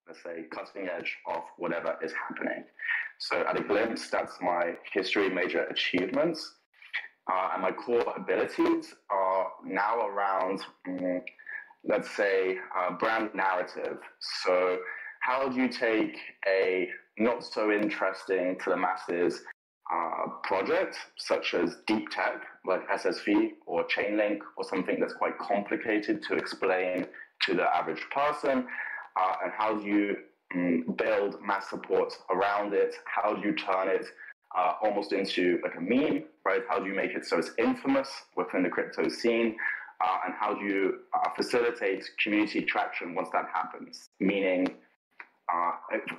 let's say, cutting edge of whatever is happening. So at a glimpse, that's my history major achievements. And my core abilities are now around, let's say, brand narrative. So how do you take a not so interesting to the masses project, such as deep tech, like SSV or Chainlink, or something that's quite complicated to explain to the average person, and how do you build mass support around it? How do you turn it almost into like a meme, right? How do you make it so it's infamous within the crypto scene? And how do you facilitate community traction once that happens? Meaning,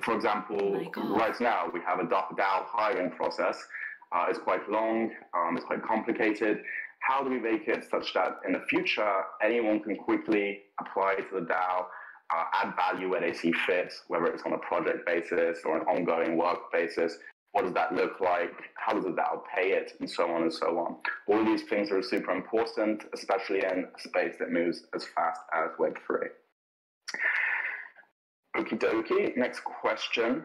for example, right now we have a DAO hiring process. It's quite long, it's quite complicated. How do we make it such that in the future, anyone can quickly apply to the DAO, add value where they see fit, whether it's on a project basis or an ongoing work basis? What does that look like? How does the DAO pay it? And so on and so on. All of these things are super important, especially in a space that moves as fast as Web3. Okie dokie, next question.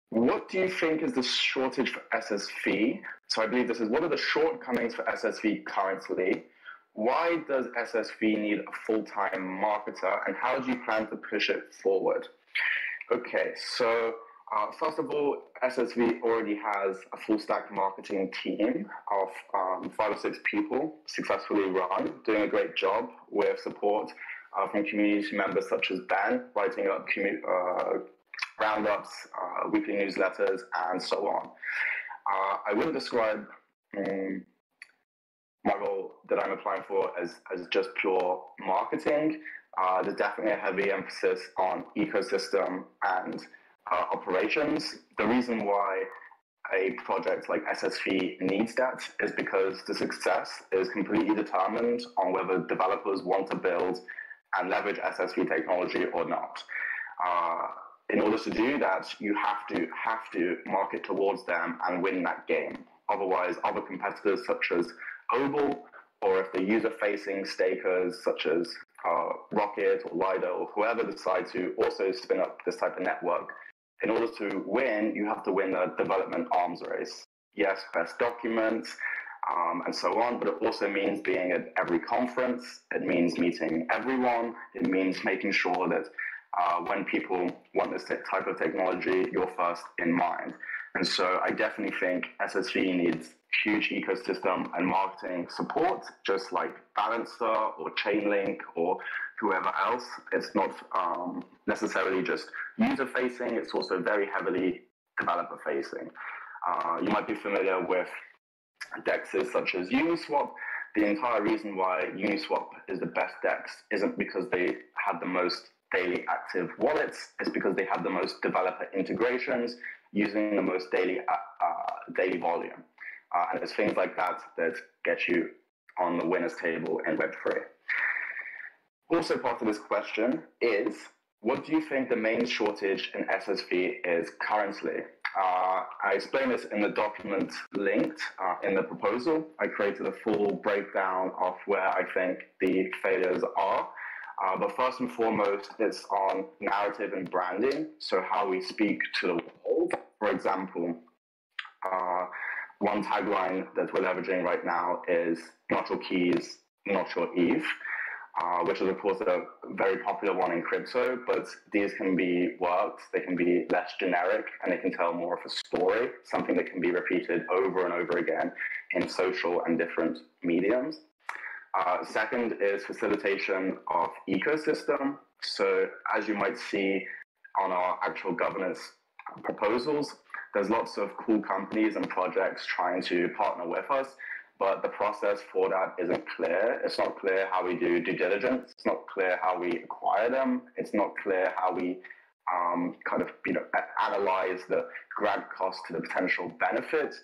What do you think is the shortage for SSV? So I believe this is, what are the shortcomings for SSV currently? Why does SSV need a full-time marketer, and how do you plan to push it forward? Okay, so first of all, SSV already has a full-stack marketing team of 5 or 6 people, successfully run, doing a great job with support from community members such as Ben, writing up roundups, weekly newsletters, and so on. I wouldn't describe my role that I'm applying for as just pure marketing. There's definitely a heavy emphasis on ecosystem and operations. The reason why a project like SSV needs that is because the success is completely determined on whether developers want to build and leverage SSV technology or not. In order to do that, you have to market towards them and win that game. Otherwise, other competitors such as Oval, or if the user-facing stakers such as Rocket or Lido or whoever decide to also spin up this type of network, in order to win, you have to win the development arms race. Yes, best documents, and so on, but it also means being at every conference. It means meeting everyone. It means making sure that when people want this type of technology, you're first in mind. And so I definitely think SSV needs huge ecosystem and marketing support, just like Balancer or Chainlink or whoever else. It's not necessarily just user-facing, it's also very heavily developer-facing. You might be familiar with dexes such as Uniswap. The entire reason why Uniswap is the best dex isn't because they have the most daily active wallets, it's because they have the most developer integrations using the most daily volume. And it's things like that that get you on the winner's table in Web3. Also part of this question is, what do you think the main shortage in SSV is currently? I explain this in the document linked in the proposal. I created a full breakdown of where I think the failures are. But first and foremost, it's on narrative and branding. So how we speak to the world. For example, one tagline that we're leveraging right now is "Not your keys, not your ETH," which is of course a very popular one in crypto, but these can be worked, they can be less generic, and they can tell more of a story, something that can be repeated over and over again in social and different mediums. Second is facilitation of ecosystem. So as you might see on our actual governance proposals, there's lots of cool companies and projects trying to partner with us, but the process for that isn't clear. It's not clear how we do due diligence. It's not clear how we acquire them. It's not clear how we analyze the grant cost to the potential benefit.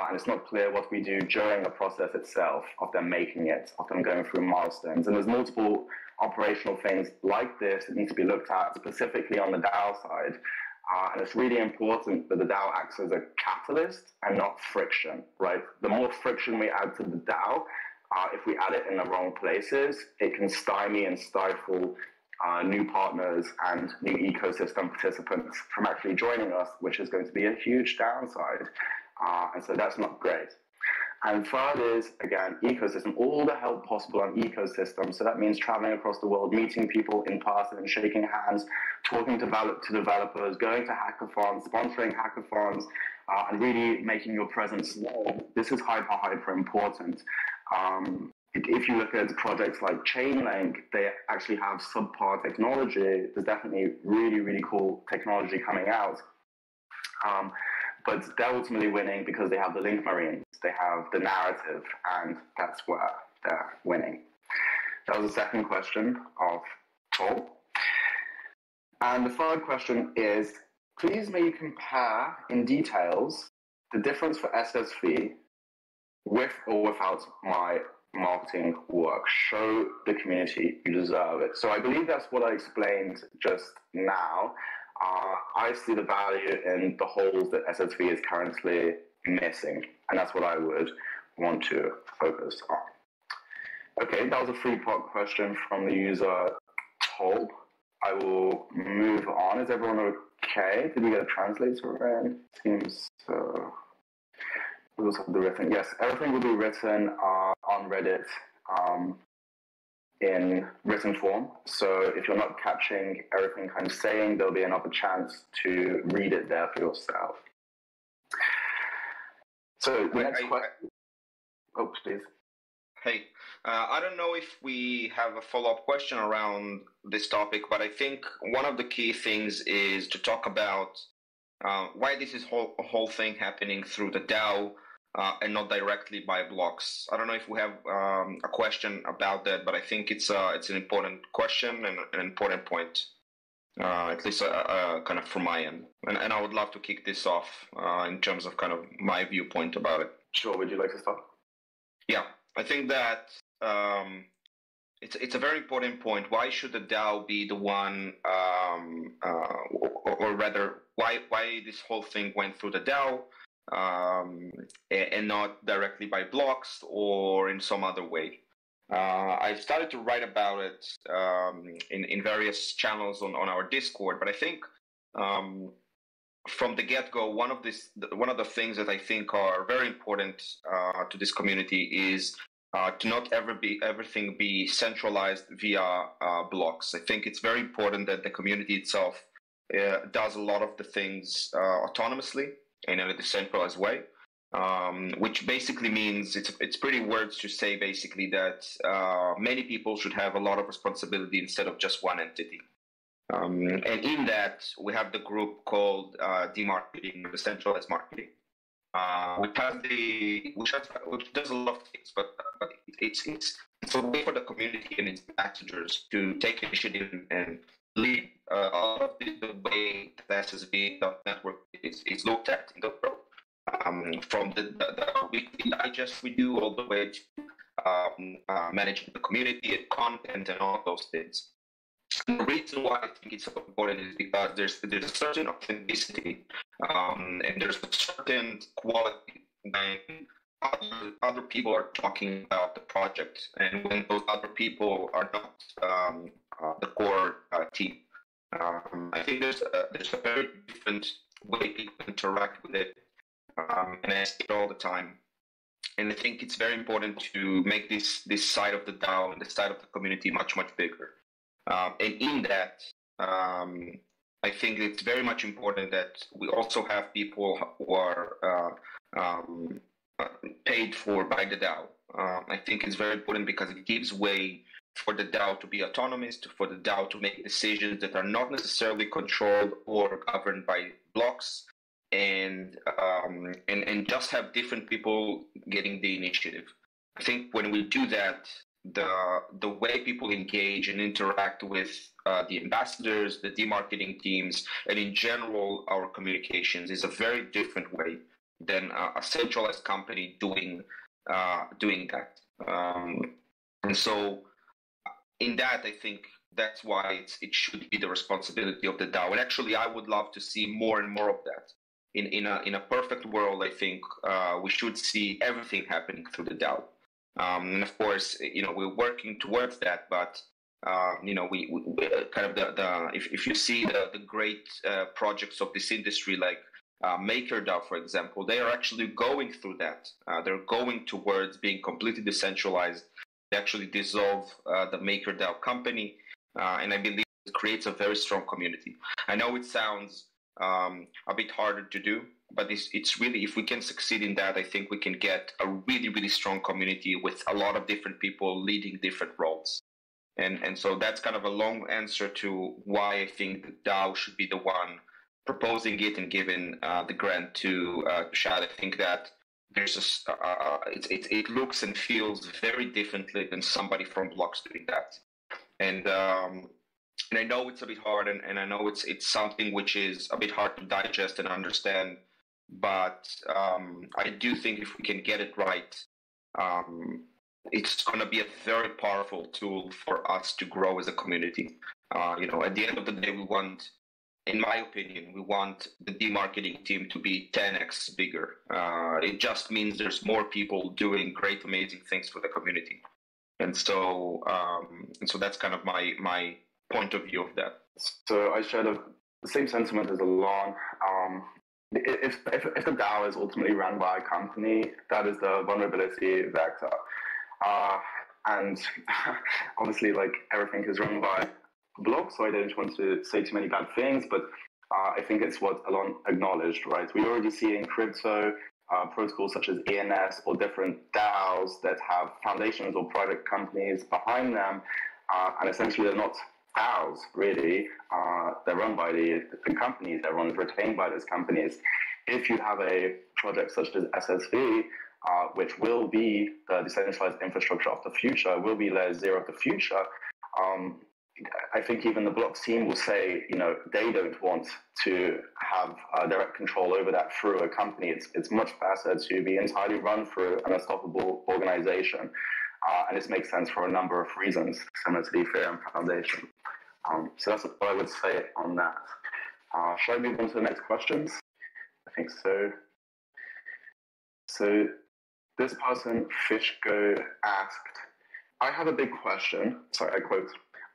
And it's not clear what we do during the process itself of them making it, of them going through milestones. And there's multiple operational things like this that need to be looked at specifically on the DAO side. And it's really important that the DAO acts as a catalyst and not friction, right? The more friction we add to the DAO, if we add it in the wrong places, it can stymie and stifle new partners and new ecosystem participants from actually joining us, which is going to be a huge downside. And so that's not great. And third is, again, ecosystem, all the help possible on ecosystem. So that means traveling across the world, meeting people in person and shaking hands, talking to developers, going to hackathons, sponsoring hackathons, and really making your presence known. This is hyper important. If you look at projects like Chainlink, they actually have subpar technology. There's definitely really cool technology coming out. But they're ultimately winning because they have the link marines, they have the narrative, and that's where they're winning. That was the second question of Paul. And the third question is, please may you compare in details the difference for SSV with or without my marketing work. Show the community you deserve it. So I believe that's what I explained just now. I see the value in the holes that SSV is currently missing, and that's what I would want to focus on. Okay, that was a three-part question from the user Tol. I will move on. Is everyone okay? Did we get a translator in? Seems so. We also have the written. Yes, everything will be written on Reddit in written form. So if you're not catching everything I'm saying, there'll be another chance to read it there for yourself. So the next question. Oh, please. Hey, I don't know if we have a follow-up question around this topic, but I think one of the key things is to talk about why this is whole thing happening through the DAO and not directly by blocks. I don't know if we have a question about that, but I think it's an important question and an important point, at least kind of from my end. And I would love to kick this off in terms of kind of my viewpoint about it. Sure. Would you like to start? Yeah, I think that it's a very important point. Why should the DAO be the one, or rather, why this whole thing went through the DAO? And not directly by blocks or in some other way. I've started to write about it in various channels on our Discord, but I think from the get-go, one of the things that I think are very important to this community is to not everything be centralized via blocks. I think it's very important that the community itself does a lot of the things autonomously in a decentralized way, which basically means it's pretty words to say basically that many people should have a lot of responsibility instead of just one entity. And in that, we have the group called demarketing, decentralized marketing, which does a lot of things, but it's a way for the community and its passengers to take initiative and lead the way the ssv.network is looked at in the world, from the weekly digest we do all the way to managing the community and content and all those things. And the reason why I think it's so important is because there's a certain authenticity and there's a certain quality when other people are talking about the project, and when those other people are not the core team. I think there's a very different way people interact with it, and I see it all the time. And I think it's very important to make this side of the DAO and the side of the community much bigger. And in that, I think it's very much important that we also have people who are paid for by the DAO. I think it's very important because it gives way for the DAO to be autonomous, for the DAO to make decisions that are not necessarily controlled or governed by blocks, and just have different people getting the initiative. I think when we do that, the way people engage and interact with the ambassadors, the demarketing teams, and in general our communications is a very different way than a centralized company doing that. And so in that, I think that's why it should be the responsibility of the DAO. And actually, I would love to see more and more of that. In a perfect world, I think we should see everything happening through the DAO. And of course, we're working towards that. But we kind of if you see the great projects of this industry like MakerDAO, for example, they are actually going through that. They're going towards being completely decentralized. They actually dissolve the MakerDAO company, and I believe it creates a very strong community. I know it sounds a bit harder to do, but it's really, if we can succeed in that, I think we can get a really, really strong community with a lot of different people leading different roles. And so that's kind of a long answer to why I think the DAO should be the one proposing it and giving the grant to Shad. I think that there's it looks and feels very differently than somebody from blocks doing that. And I know it's a bit hard, and I know it's something which is a bit hard to digest and understand. But I do think if we can get it right, it's going to be a very powerful tool for us to grow as a community. At the end of the day, in my opinion, we want the D-marketing team to be 10x bigger. It just means there's more people doing great, amazing things for the community. And so that's kind of my point of view of that. So I share the same sentiment as Alon. If the DAO is ultimately run by a company, that is the vulnerability vector. And obviously, like, everything is run by blog, so I don't want to say too many bad things, but I think it's what Alon acknowledged, right? We already see in crypto protocols such as ENS or different DAOs that have foundations or private companies behind them, and essentially they're not DAOs, really. They're run by the companies, everyone's retained by those companies. If you have a project such as SSV, which will be the decentralized infrastructure of the future, will be layer zero of the future, I think even the blocks team will say, they don't want to have direct control over that through a company. It's much better to be entirely run through an unstoppable organization. And this makes sense for a number of reasons, similar to the Ethereum Foundation. So that's what I would say on that. Shall I move on to the next questions? I think so. So this person, Fishgo, asked, I have a big question. Sorry, I quote,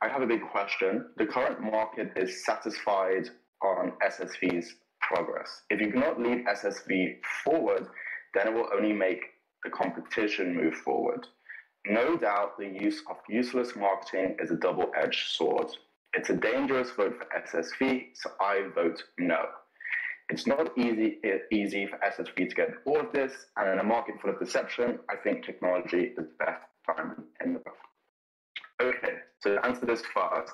I have a big question. The current market is satisfied on SSV's progress. If you cannot lead SSV forward, then it will only make the competition move forward. No doubt the use of useless marketing is a double-edged sword. It's a dangerous vote for SSV, so I vote no. It's not easy for SSV to get all of this, and in a market full of deception, I think technology is the best time in the world. Okay, so to answer this first,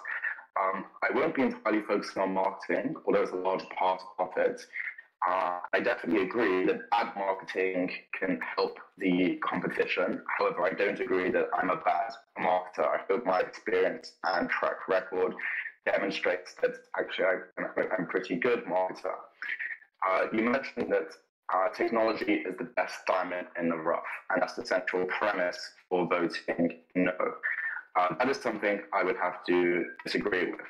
I won't be entirely focusing on marketing, although it's a large part of it. I definitely agree that ad marketing can help the competition. However, I don't agree that I'm a bad marketer. I hope my experience and track record demonstrates that actually I'm a pretty good marketer. You mentioned that technology is the best diamond in the rough, and that's the central premise for voting no. That is something I would have to disagree with.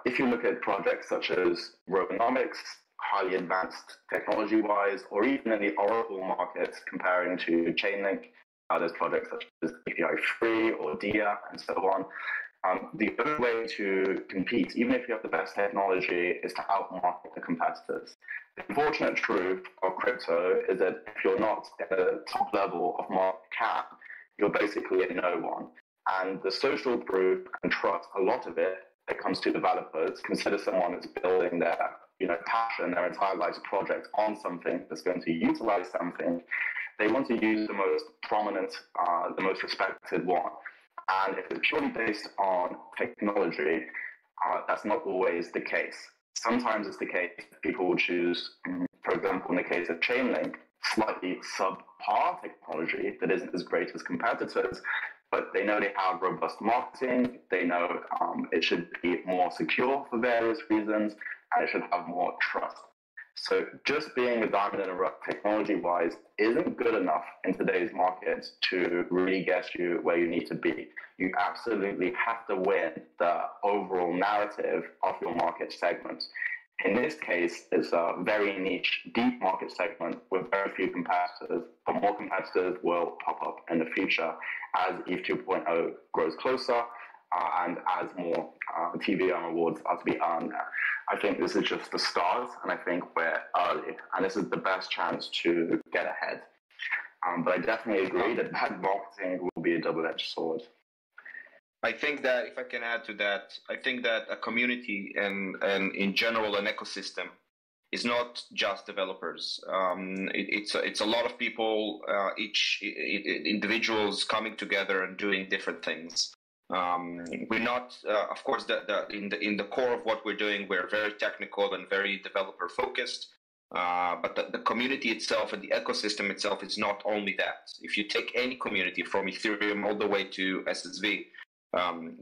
If you look at projects such as Robonomics, highly advanced technology-wise, or even in the Oracle markets comparing to Chainlink, there's projects such as API-free or DIA and so on. The only way to compete, even if you have the best technology, is to outmarket the competitors. The unfortunate truth of crypto is that if you're not at the top level of market cap, you're basically a no one. And the social proof and trust, a lot of it comes to developers. Consider someone that's building their passion, their entire life's project on something that's going to utilize something. They want to use the most prominent, the most respected one. And if it's purely based on technology, that's not always the case. Sometimes it's the case people will choose, for example, in the case of Chainlink, slightly subpar technology that isn't as great as competitors, but they know they have robust marketing, they know it should be more secure for various reasons, and it should have more trust. So just being a diamond in the rough technology-wise isn't good enough in today's market to really get you where you need to be. You absolutely have to win the overall narrative of your market segment. In this case, it's a very niche, deep market segment with very few competitors, but more competitors will pop up in the future as ETH 2.0 grows closer. and as more TVM awards are to be earned. I think this is just the start, and I think we're early, and this is the best chance to get ahead. But I definitely agree that bad marketing will be a double-edged sword. I think that, if I can add to that, I think that a community and in general an ecosystem is not just developers. It's a lot of people, individuals coming together and doing different things. We're not, of course, in the core of what we're doing, we're very technical and very developer focused. But the community itself and the ecosystem itself is not only that. If you take any community from Ethereum all the way to SSV,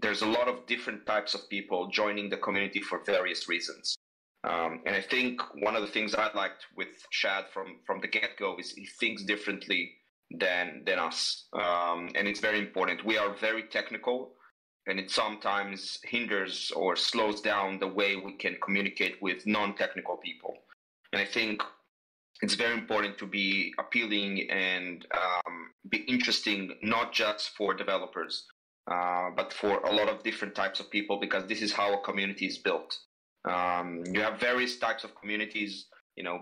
there's a lot of different types of people joining the community for various reasons. And I think one of the things I liked with Shad from the get-go is he thinks differently than us. And it's very important. We are very technical, and it sometimes hinders or slows down the way we can communicate with non-technical people. And I think it's very important to be appealing and be interesting, not just for developers, but for a lot of different types of people, because this is how a community is built. You have various types of communities,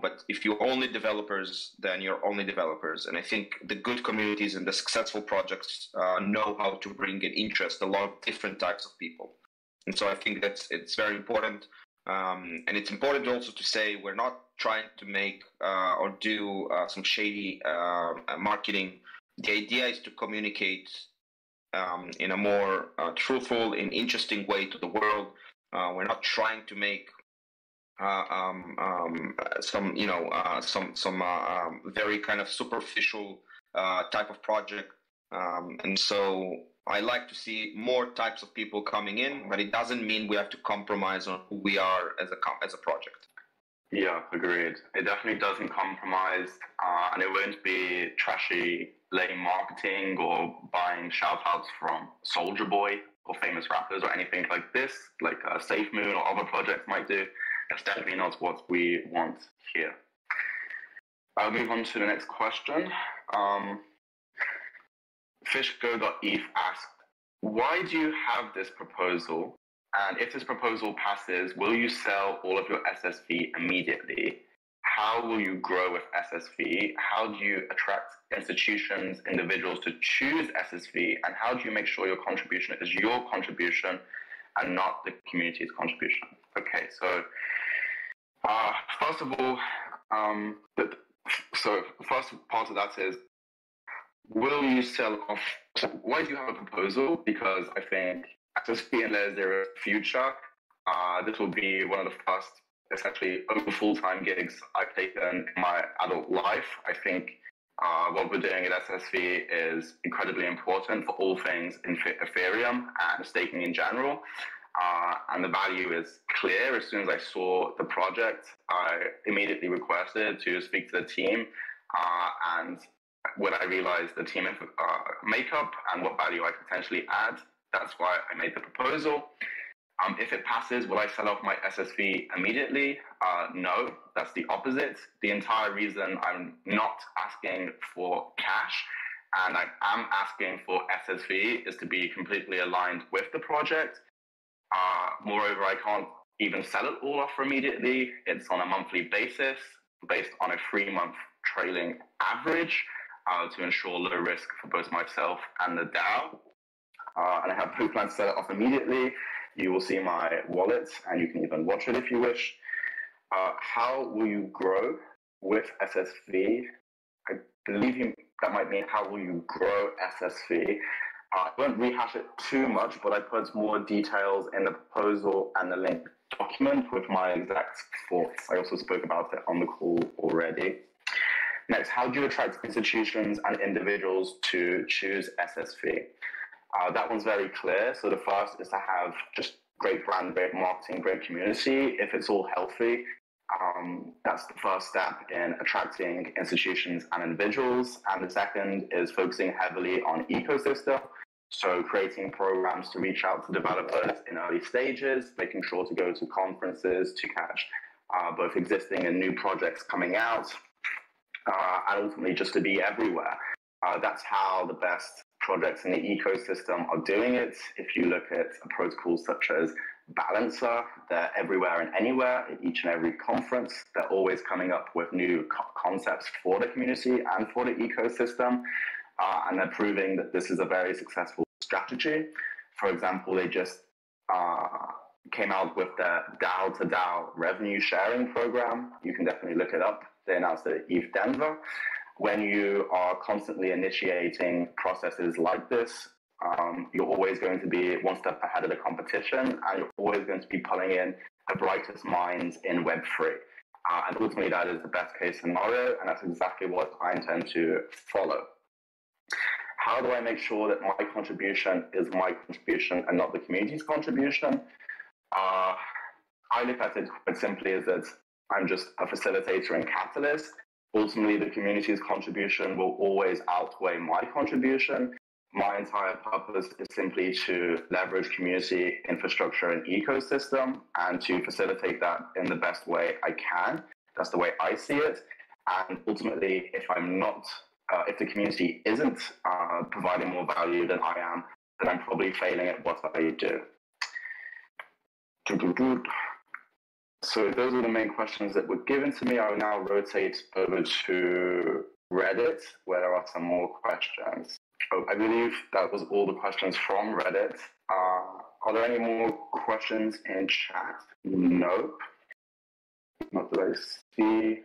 but if you're only developers, then you're only developers. And I think the good communities and the successful projects know how to bring in interest a lot of different types of people. And so I think it's very important. And it's important also to say we're not trying to make or do some shady marketing. The idea is to communicate in a more truthful and interesting way to the world. We're not trying to make some very kind of superficial type of project. And so I like to see more types of people coming in, but it doesn't mean we have to compromise on who we are as a project. Yeah, agreed. It definitely doesn't compromise, and it won't be trashy, lame marketing or buying shout-outs from Soulja Boy or famous rappers or anything like this, like Safe Moon or other projects might do. That's definitely not what we want here. I'll move on to the next question. Fishgo.eth asked, why do you have this proposal? And if this proposal passes, will you sell all of your SSV immediately? How will you grow with SSV? How do you attract institutions, individuals to choose SSV? And how do you make sure your contribution is your contribution and not the community's contribution? Okay, so first of all, first part of that is, will you sell off? So why do you have a proposal? Because I think SSV and Layer Zero future, this will be one of the first, essentially, over full-time gigs I've taken in my adult life. I think what we're doing at SSV is incredibly important for all things in Ethereum and staking in general. And the value is clear. As soon as I saw the project, I immediately requested to speak to the team. And when I realized the team makeup and what value I could potentially add, that's why I made the proposal. If it passes, will I sell off my SSV immediately? No, that's the opposite. The entire reason I'm not asking for cash and I am asking for SSV is to be completely aligned with the project. Moreover, I can't even sell it all off immediately. It's on a monthly basis based on a 3-month trailing average to ensure low risk for both myself and the DAO. And I have no plans to sell it off immediately. You will see my wallet, and you can even watch it if you wish. How will you grow with SSV? I believe that might mean how will you grow SSV? I won't rehash it too much, but I put more details in the proposal and the link document with my exact thoughts. I also spoke about it on the call already. Next, how do you attract institutions and individuals to choose SSV? That one's very clear. So the first is to have just great brand, great marketing, great community. If it's all healthy, that's the first step in attracting institutions and individuals. And the second is focusing heavily on ecosystem. So creating programs to reach out to developers in early stages, making sure to go to conferences to catch both existing and new projects coming out, and ultimately just to be everywhere. That's how the best projects in the ecosystem are doing it. If you look at protocols such as Balancer, they're everywhere and anywhere at each and every conference. They're always coming up with new concepts for the community and for the ecosystem, and they're proving that this is a very successful strategy. For example, they just came out with their DAO to DAO revenue sharing program. You can definitely look it up. They announced it at ETH Denver. When you are constantly initiating processes like this, you're always going to be one step ahead of the competition, and you're always going to be pulling in the brightest minds in Web3. And ultimately, that is the best case scenario, and that's exactly what I intend to follow. How do I make sure that my contribution is my contribution and not the community's contribution? I look at it quite simply as that I'm just a facilitator and catalyst. Ultimately, the community's contribution will always outweigh my contribution. My entire purpose is simply to leverage community infrastructure and ecosystem and to facilitate that in the best way I can. That's the way I see it. And ultimately, if I'm not, if the community isn't providing more value than I am, then I'm probably failing at what I do. So those are the main questions that were given to me. I will now rotate over to Reddit, where there are some more questions. Oh, I believe that was all the questions from Reddit. Are there any more questions in chat? Nope. Not that I see.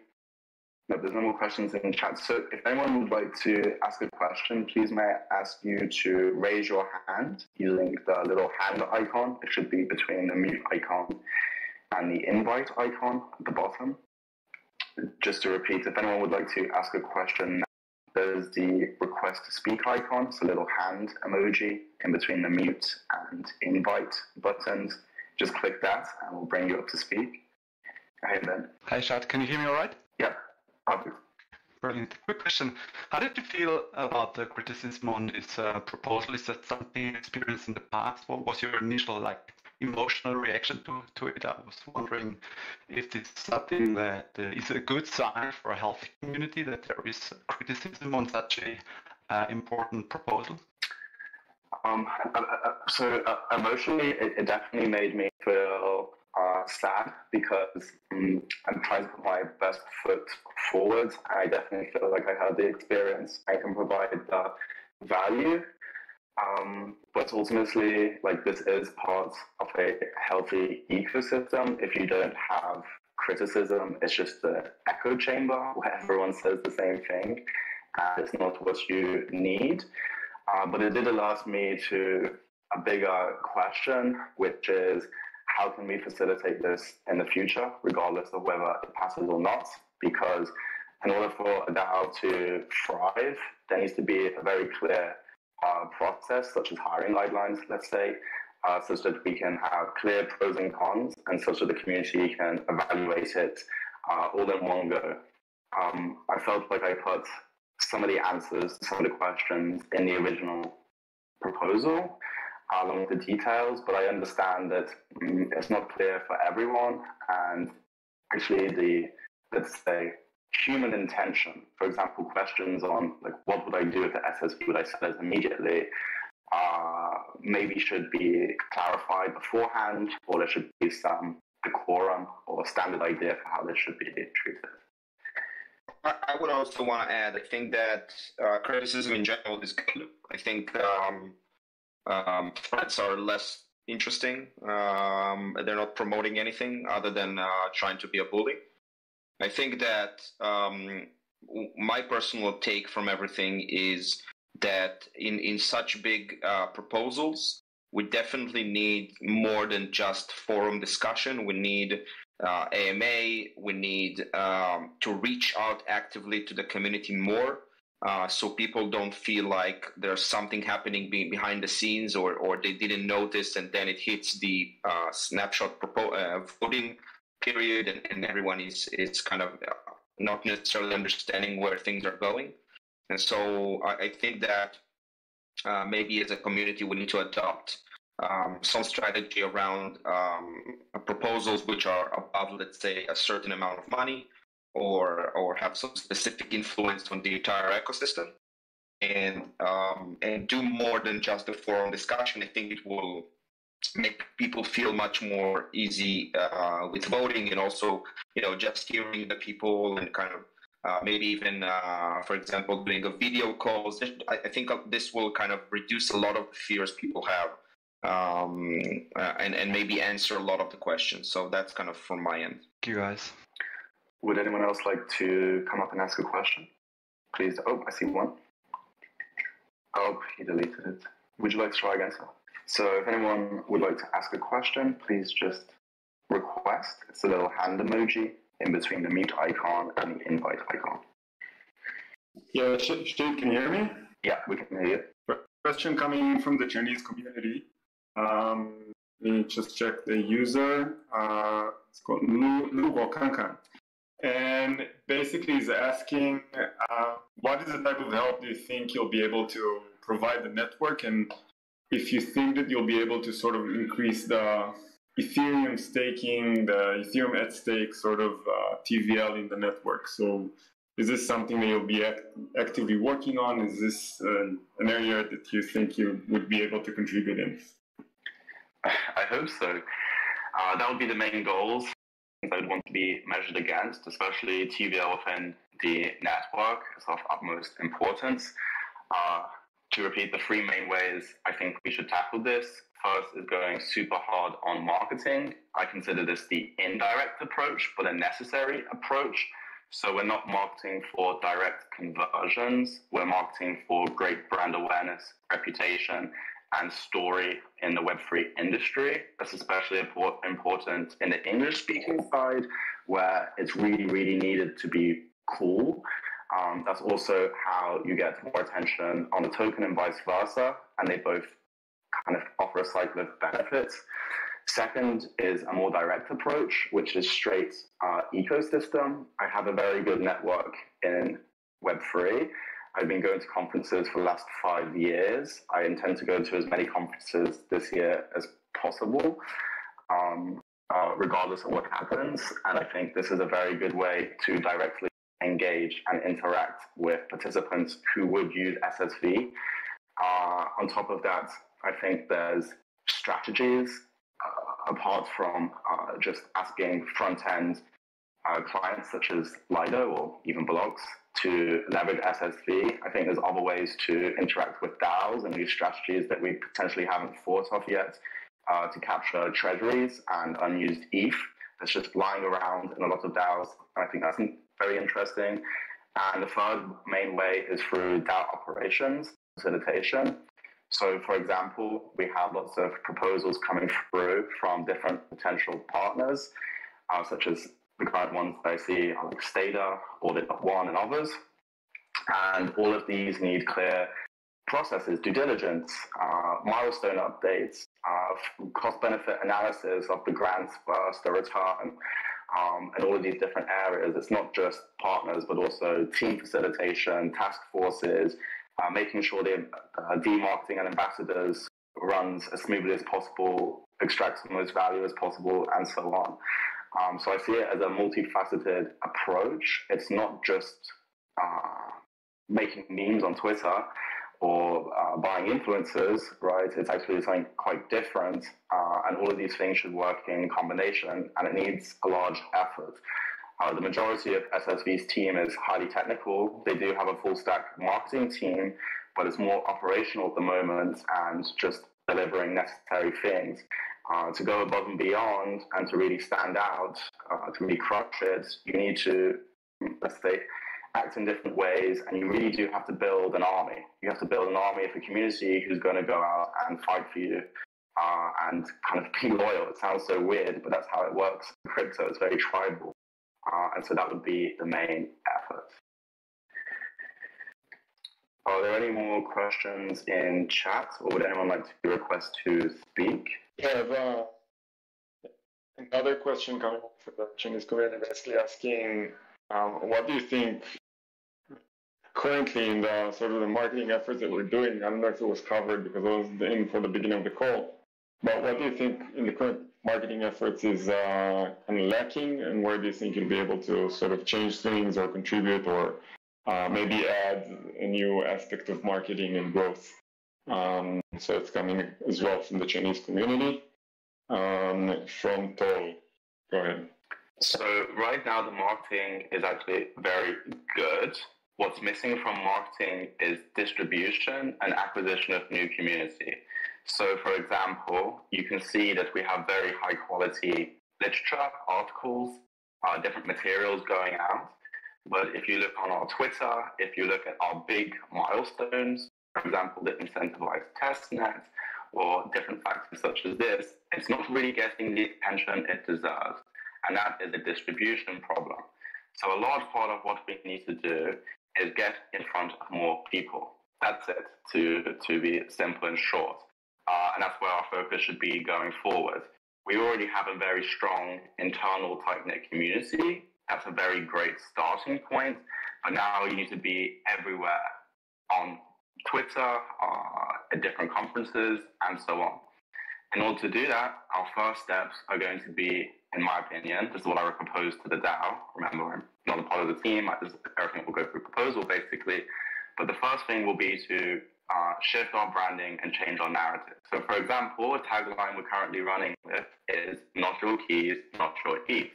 No, there's no more questions in chat. So if anyone would like to ask a question, please may I ask you to raise your hand using the little hand icon. It should be between the mute icon and the invite icon at the bottom. Just to repeat, if anyone would like to ask a question, there's the request to speak icon, so a little hand emoji in between the mute and invite buttons. Just click that and we'll bring you up to speak. Hey, Ben. Hi, Shad. Can you hear me all right? Yeah, perfect. Brilliant. Quick question. How did you feel about the criticism on this proposal? Is that something you experienced in the past? What was your initial emotional reaction to it? I was wondering if this is something that is a good sign for a healthy community, that there is criticism on such a important proposal. So emotionally, it definitely made me feel sad because I'm trying to put my best foot forward. I definitely feel like I have the experience. I can provide the value. But ultimately, this is part of a healthy ecosystem. If you don't have criticism, it's just an echo chamber where everyone says the same thing, and it's not what you need. But it did alert me to a bigger question, which is how can we facilitate this in the future, regardless of whether it passes or not? Because in order for a DAO to thrive, there needs to be a very clear process, such as hiring guidelines, let's say, such that we can have clear pros and cons, and such that the community can evaluate it all in one go. I felt like I put some of the answers to some of the questions in the original proposal, along with the details, but I understand that it's not clear for everyone, and actually the, let's say, human intention, for example, questions on what would I do with the SSV, would I sell it immediately, maybe should be clarified beforehand, or there should be some decorum or standard idea for how this should be treated. I would also want to add, I think that criticism in general is good. I think threats are less interesting. They're not promoting anything other than trying to be a bully. I think that my personal take from everything is that in such big proposals, we definitely need more than just forum discussion. We need AMA, we need to reach out actively to the community more, so people don't feel like there's something happening behind the scenes, or they didn't notice, and then it hits the snapshot voting period, and everyone is kind of not necessarily understanding where things are going. And so I think that maybe as a community we need to adopt some strategy around proposals which are above, let's say, a certain amount of money, or have some specific influence on the entire ecosystem. and do more than just a forum discussion. I think it will make people feel much more easy with voting, and also, just hearing the people and kind of maybe even, for example, doing a video calls. I think this will kind of reduce a lot of the fears people have, and maybe answer a lot of the questions. So that's kind of from my end. Thank you, guys. Would anyone else like to come up and ask a question? Please. Oh, I see one. Oh, he deleted it. Would you like to try again, sir? So if anyone would like to ask a question, please just request. It's a little hand emoji in between the mute icon and the invite icon. Yeah, Shad, can you hear me? Yeah, we can hear you. Question coming from the Chinese community. Let me just check the user. It's called Lu Kankan. And basically is asking, what is the type of help do you think you'll be able to provide the network? And if you think that you'll be able to sort of increase the Ethereum staking, the Ethereum at stake sort of TVL in the network. So is this something that you'll be actively working on? Is this an area that you think you would be able to contribute in? I hope so. That would be the main goals I would want to be measured against, especially TVL within the network is of utmost importance. To repeat the three main ways I think we should tackle this. First is going super hard on marketing. I consider this the indirect approach, but a necessary approach. So we're not marketing for direct conversions. We're marketing for great brand awareness, reputation, and story in the Web3 industry. That's especially important in the English-speaking side, where it's really, really needed to be cool. That's also how you get more attention on the token and vice versa, and they both kind of offer a cycle of benefits. Second is a more direct approach, which is straight ecosystem. I have a very good network in Web3. I've been going to conferences for the last 5 years. I intend to go to as many conferences this year as possible, regardless of what happens. And I think this is a very good way to directly engage and interact with participants who would use SSV. On top of that, I think there's strategies apart from just asking front-end clients such as Lido or even blogs to leverage SSV. I think there's other ways to interact with DAOs and these strategies that we potentially haven't thought of yet to capture treasuries and unused ETH that's just lying around in a lot of DAOs. I think that's very interesting. And the third main way is through DAO operations facilitation. So, for example, we have lots of proposals coming through from different potential partners, such as the current ones that I see are like Stata, Audit.one, and others. And all of these need clear processes, due diligence, milestone updates, cost-benefit analysis of the grants versus the return, and all of these different areas. It's not just partners, but also team facilitation, task forces, making sure the demarketing and ambassadors runs as smoothly as possible, extracts the most value as possible, and so on. So I see it as a multifaceted approach. It's not just making memes on Twitter or buying influencers, right? It's actually something quite different, and all of these things should work in combination, and it needs a large effort. The majority of SSV's team is highly technical. They do have a full stack marketing team, but it's more operational at the moment and just delivering necessary things. To go above and beyond and to really stand out, to really crush it, you need to, let's say, act in different ways, and you really do have to build an army. You have to build an army of a community who's going to go out and fight for you and kind of be loyal. It sounds so weird, but that's how it works. In crypto, it's very tribal. And so that would be the main effort. Are there any more questions in chat, or would anyone like to request to speak? I have another question coming from the Chinese community, basically asking, what do you think currently in the sort of the marketing efforts that we're doing? I don't know if it was covered because I was in for the beginning of the call, but what do you think in the current marketing efforts is kind of lacking, and where do you think you'll be able to sort of change things or contribute or maybe add a new aspect of marketing and growth. So it's coming as well from the Chinese community. From Tol, go ahead. So right now the marketing is actually very good. What's missing from marketing is distribution and acquisition of new community. So for example, you can see that we have very high quality literature, articles, different materials going out. But if you look on our Twitter, if you look at our big milestones, for example, the incentivized testnet or different factors such as this, it's not really getting the attention it deserves. And that is a distribution problem. So a large part of what we need to do is get in front of more people. That's it, to be simple and short. And that's where our focus should be going forward. We already have a very strong internal tight-knit community. That's a very great starting point. But now you need to be everywhere on Twitter, at different conferences, and so on. In order to do that, our first steps are going to be, in my opinion, this is what I would propose to the DAO. Remember, I'm not a part of the team. Everything will go through proposal, basically. But the first thing will be to shift our branding and change our narrative. So, for example, a tagline we're currently running with is "Not your keys, not your ETH."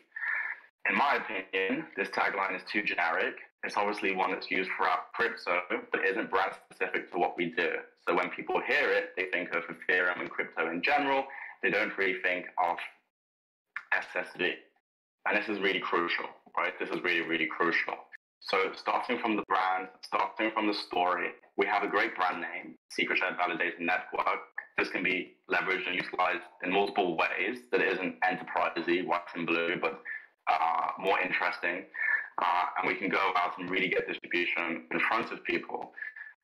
In my opinion, this tagline is too generic. It's obviously one that's used throughout crypto, but isn't brand specific to what we do. So when people hear it, they think of Ethereum and crypto in general. They don't really think of SSV. And this is really crucial, right? This is really, really crucial. So starting from the brand, starting from the story, we have a great brand name, Secret Shad Validated Network. This can be leveraged and utilized in multiple ways that isn't enterprisey, white and blue, but more interesting. And we can go out and really get distribution in front of people.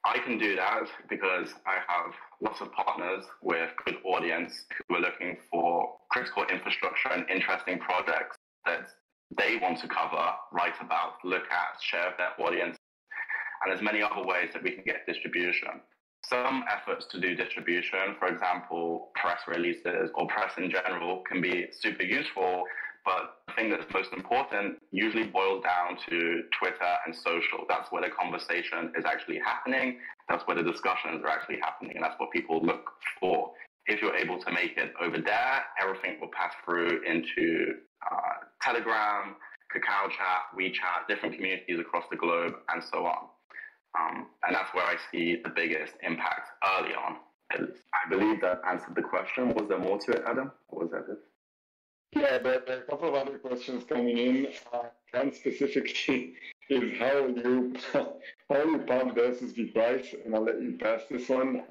I can do that because I have lots of partners with good audience who are looking for critical infrastructure and interesting projects that they want to cover, write about, look at, share with their audience. And there's many other ways that we can get distribution. Some efforts to do distribution, for example, press releases or press in general, can be super useful. But the thing that's most important usually boils down to Twitter and social. That's where the conversation is actually happening. That's where the discussions are actually happening. And that's what people look for. If you're able to make it over there, everything will pass through into Telegram, Kakao Chat, WeChat, different communities across the globe, and so on. And that's where I see the biggest impact early on. I believe that answered the question. Was there more to it, Adam? Or was that it? Yeah, there are a couple of other questions coming in. One specifically is how you pump the SSV price, and I'll let you pass this one.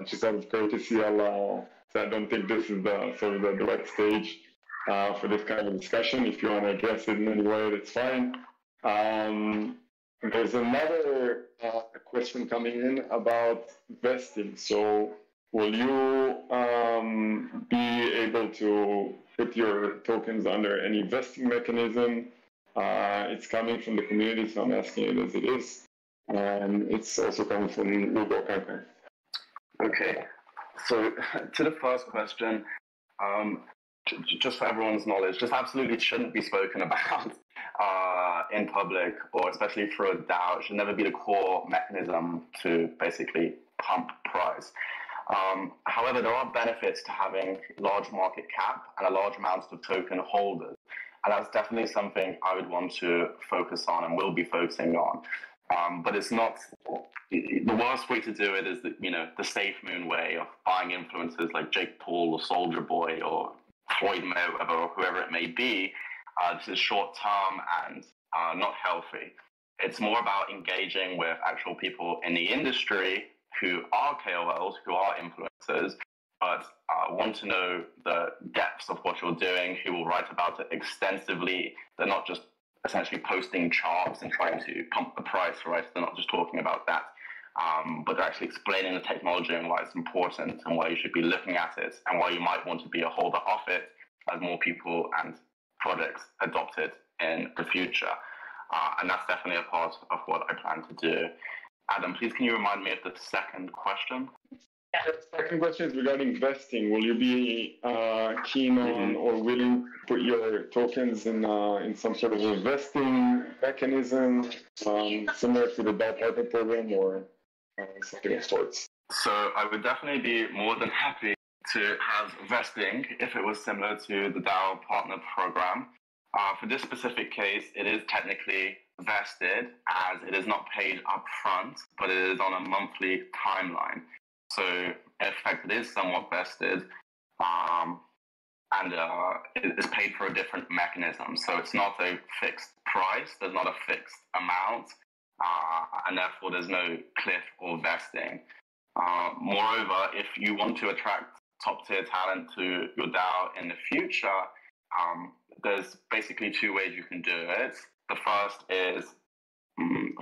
Just out of courtesy, so I don't think this is the right stage for this kind of discussion. If you want to address it in any way, that's fine. There's another question coming in about vesting. So will you be able to put your tokens under any vesting mechanism? It's coming from the community, so I'm asking it as it is. And it's also coming from Ugo Kankan. Okay, so to the first question, just for everyone's knowledge, just absolutely shouldn't be spoken about in public, or especially for a DAO. It should never be the core mechanism to basically pump price. However, there are benefits to having large market cap and a large amount of token holders. And that's definitely something I would want to focus on and will be focusing on. But it's not, the worst way to do it is the safe moon way of buying influencers like Jake Paul or Soldier Boy or Floyd Mayweather or whoever it may be. This is short term and not healthy. It's more about engaging with actual people in the industry who are KOLs, who are influencers, but want to know the depths of what you're doing, who will write about it extensively. They're not just essentially posting charts and trying to pump the price, right? They're not just talking about that, but they're actually explaining the technology and why it's important and why you should be looking at it and why you might want to be a holder of it as more people and projects adopt it in the future. And that's definitely a part of what I plan to do. Adam, please can you remind me of the second question? Second question is regarding vesting. Will you be keen on or willing to put your tokens in some sort of a vesting mechanism similar to the DAO partner program or something of sorts? So I would definitely be more than happy to have vesting if it was similar to the DAO partner program. For this specific case, it is technically vested as it is not paid up front, but it is on a monthly timeline. So in effect, it is somewhat vested, and it is paid for a different mechanism. So it's not a fixed price, there's not a fixed amount, and therefore there's no cliff or vesting. Moreover, if you want to attract top-tier talent to your DAO in the future, there's basically two ways you can do it. The first is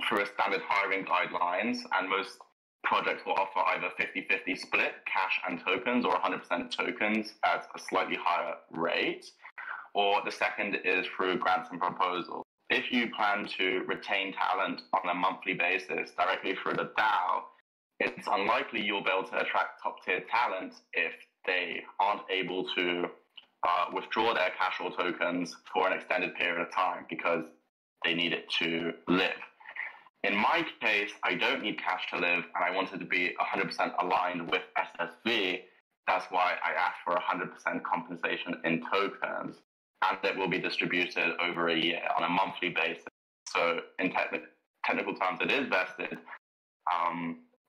through a standard hiring guidelines, and most projects will offer either 50-50 split, cash and tokens, or 100% tokens at a slightly higher rate. Or the second is through grants and proposals. If you plan to retain talent on a monthly basis directly through the DAO, it's unlikely you'll be able to attract top-tier talent if they aren't able to withdraw their cash or tokens for an extended period of time because they need it to live. In my case, I don't need cash to live, and I wanted to be 100% aligned with SSV. That's why I asked for 100% compensation in tokens, and it will be distributed over a year on a monthly basis. So in technical terms, it is vested.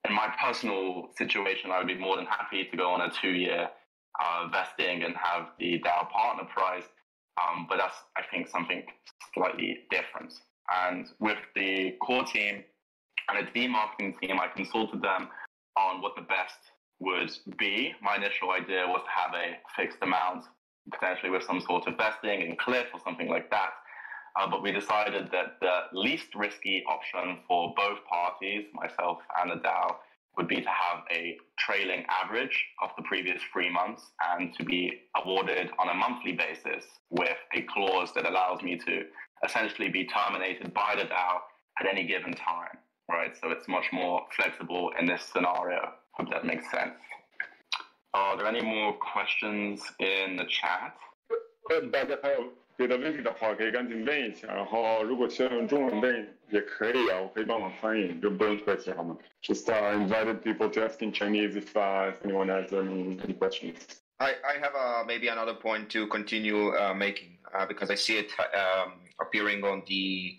In my personal situation, I would be more than happy to go on a 2-year vesting and have the DAO partner price, but that's, I think, something slightly different. And with the core team and the marketing team, I consulted them on what the best would be. My initial idea was to have a fixed amount, potentially with some sort of vesting and cliff or something like that. But we decided that the least risky option for both parties, myself and the DAO, would be to have a trailing average of the previous 3 months and to be awarded on a monthly basis with a clause that allows me to essentially be terminated by the DAO at any given time, right? So it's much more flexible in this scenario. Hope that makes sense. Are there any more questions in the chat? 大家还有别的问题的话，可以赶紧问一下。然后，如果需要用中文问也可以啊，我可以帮忙翻译，就不用客气好吗？ Just invited people to ask in Chinese if anyone has any questions. I have maybe another point to continue making because I see it appearing on the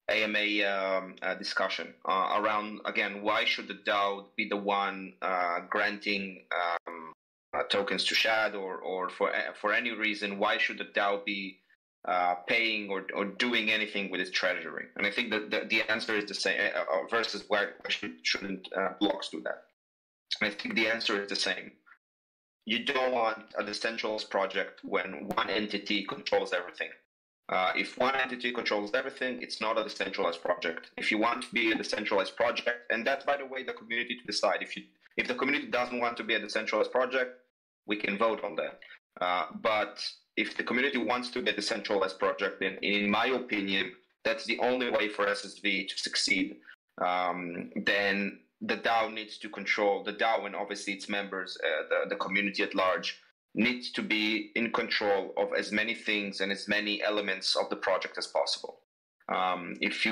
AMA discussion around, again, why should the DAO be the one granting tokens to Shad, or for any reason, why should the DAO be paying or doing anything with its treasury? And I think that the answer is the same versus why shouldn't blocks do that. And I think the answer is the same. You don't want a decentralized project when one entity controls everything. If one entity controls everything, it's not a decentralized project. If you want to be a decentralized project, and that's, by the way, the community to decide. If the community doesn't want to be a decentralized project, we can vote on that. But if the community wants to be a decentralized project, then in my opinion, that's the only way for SSV to succeed. Then the DAO needs to control, the DAO and obviously its members, the community at large, needs to be in control of as many things and as many elements of the project as possible. If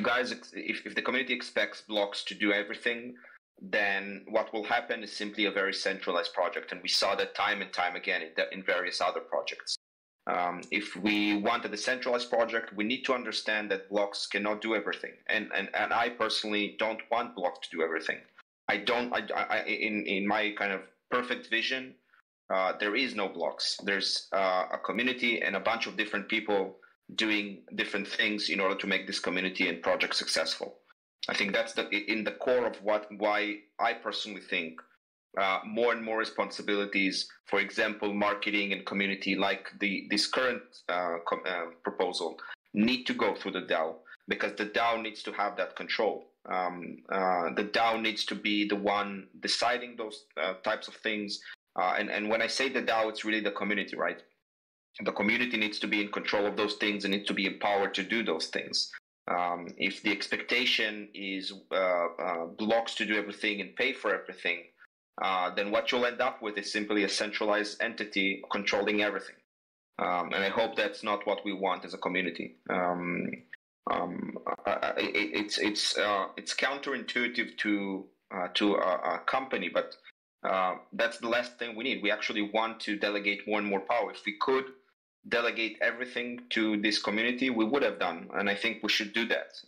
the community expects blocks to do everything, then what will happen is simply a very centralized project. And we saw that time and time again in various other projects. If we want a decentralized project, we need to understand that blocks cannot do everything. And I personally don't want blocks to do everything. In my kind of perfect vision, there is no blocks. There's a community and a bunch of different people doing different things in order to make this community and project successful. I think that's in the core of why I personally think more and more responsibilities, for example, marketing and community, like this current proposal, need to go through the DAO, because the DAO needs to have that control. The DAO needs to be the one deciding those types of things. And when I say the DAO, it's really the community, right? The community needs to be in control of those things and needs to be empowered to do those things. If the expectation is blocks to do everything and pay for everything, then what you'll end up with is simply a centralized entity controlling everything. And I hope that's not what we want as a community. It's counterintuitive to a company, but that's the last thing we need. We actually want to delegate more and more power. If we could delegate everything to this community, we would have done, and I think we should do that.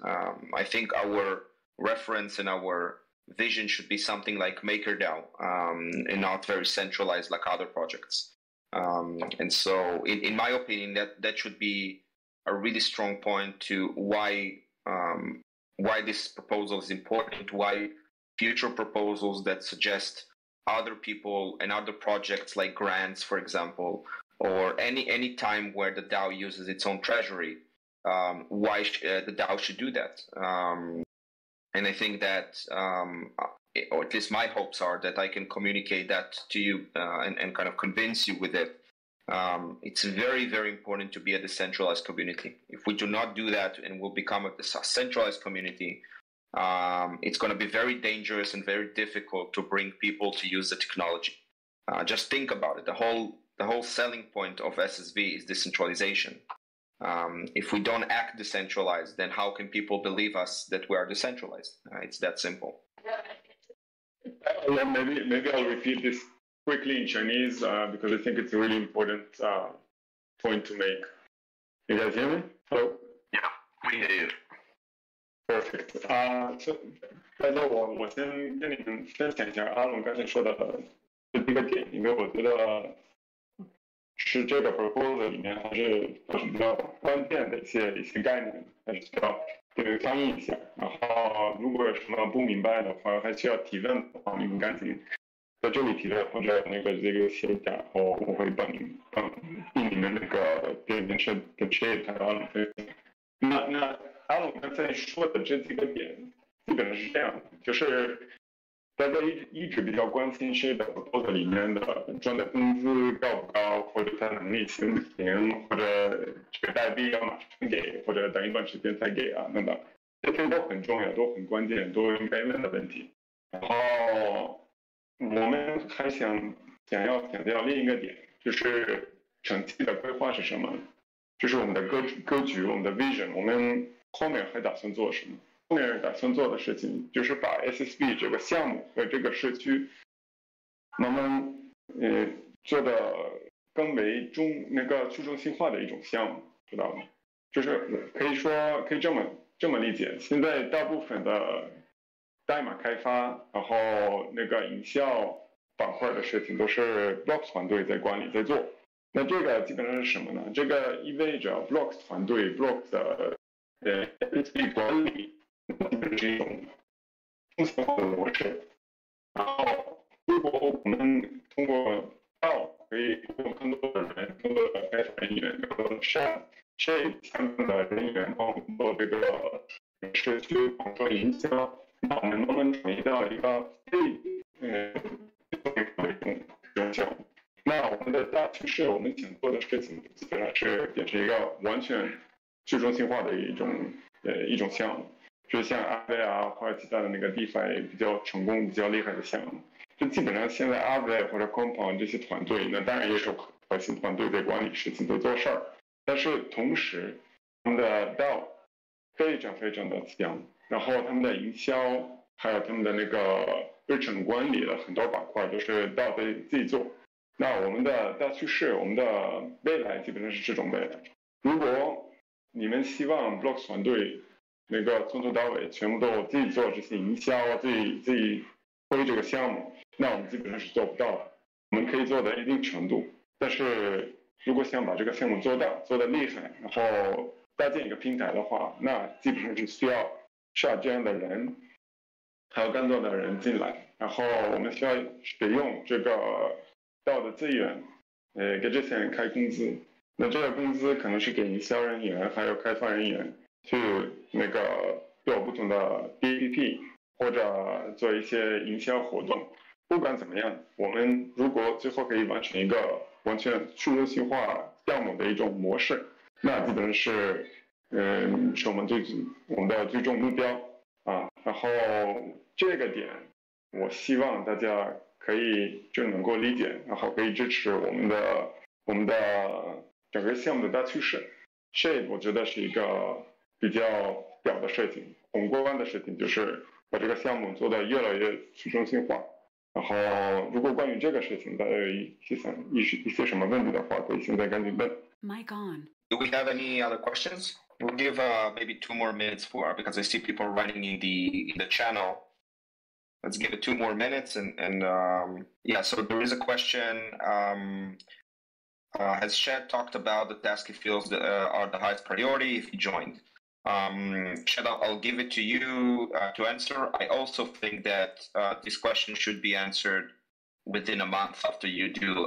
I think our reference and our vision should be something like MakerDAO, and not very centralized like other projects. And so, in my opinion, that should be a really strong point to why this proposal is important, why future proposals that suggest other people and other projects like grants, for example, or any time where the DAO uses its own treasury, why the DAO should do that. And I think that, or at least my hopes are that I can communicate that to you and kind of convince you with it. It's very, very important to be a decentralized community. If we do not do that and we'll become a centralized community, it's going to be very dangerous and very difficult to bring people to use the technology. Just think about it. The whole selling point of SSV is decentralization. If we don't act decentralized, then how can people believe us that we are decentralized? It's that simple. Maybe I'll repeat this quickly in Chinese because I think it's a really important point to make. You guys hear me? Hello? Yeah, we hear you. Perfect.大家我先跟你们分享一下阿龙刚才说的这几个点，因为我觉得是这个 proposal 里面还是比较关键的一些概念，还是需要给你们翻译一下。然后如果有什么不明白的话，还需要提问的话，你们赶紧在这里提问，或者这个写一下，然后我会帮你们给你们跟Shad和阿龙分享。那阿龙刚才说的这几个点，基本上是这样的，就是大家一直比较关心Shad的 proposal 里面的赚的工资高不高，或者他能力行不行，或者这个代币要马上给，或者等一段时间才给啊等等，这些都很重要，都很关键，都应该问的问题。然后我们还想要强调另一个点，就是长期的规划是什么？就是我们的格局，我们的 vision， 我们后面还打算做什么？后面打算做的事情就是把 SSB 这个项目和这个社区慢慢做的更为去中心化的一种项目，知道吗？就是可以这么理解，现在大部分的代码开发，然后营销板块的事情都是 Blocks 团队在管理在做。那这个基本上是什么呢？这个意味着 Blocks 团队 Blocks 的SSB 管理基本是一种中心化的模式。然后如果我们通过DAO可以有更多的人，更多的开发人员，更多的Shad相关的人员帮我们做这个社区广告营销，那我们慢慢转移到一个这种项目。那我们的大趋势，我们想做的事情基本上是变成一个完全去中心化的一种项目，就像阿威啊或者其他的DeFi 比较成功、比较厉害的项目，就基本上现在阿威或者 Compound 这些团队，那当然也是核心团队在管理事情、在做事儿，但是同时他们的 DAO 非常非常的强，然后他们的营销还有他们的日程管理的很多板块都是DAO在自己做。那我们的大趋势，我们的未来基本上是这种未来。如果你们希望 Blocks 团队从头到尾全部都自己做这些营销，自己推这个项目，那我们基本上是做不到的。我们可以做到一定程度，但是如果想把这个项目做大、做得厉害，然后搭建一个平台的话，那基本上是需要这样的人，还有更多的人进来，然后我们需要使用这个DAO的资源，给这些人开工资。那这个工资可能是给营销人员还有开发人员去做不同的 DApp 或者做一些营销活动。不管怎么样，我们如果最后可以完成一个完全去中心化项目的一种模式，那基本上是我们的最终目标啊。然后这个点，我希望大家可以就能够理解，然后可以支持我们的整个项目的大趋势。Shad 我觉得是一个比较表的事情，宏观的事情就是把这个项目做得越来越去中心化。然后如果关于这个事情大家有一些什么问题的话，可以现在赶紧问。Mic on. Do we have any other questions? We'll give maybe 2 more minutes because I see people writing in the channel. Let's give it 2 more minutes and yeah. So there is a question. Has Shad talked about the tasks he feels are the highest priority if he joined? Shad, I'll give it to you to answer. I also think that this question should be answered within a month after you do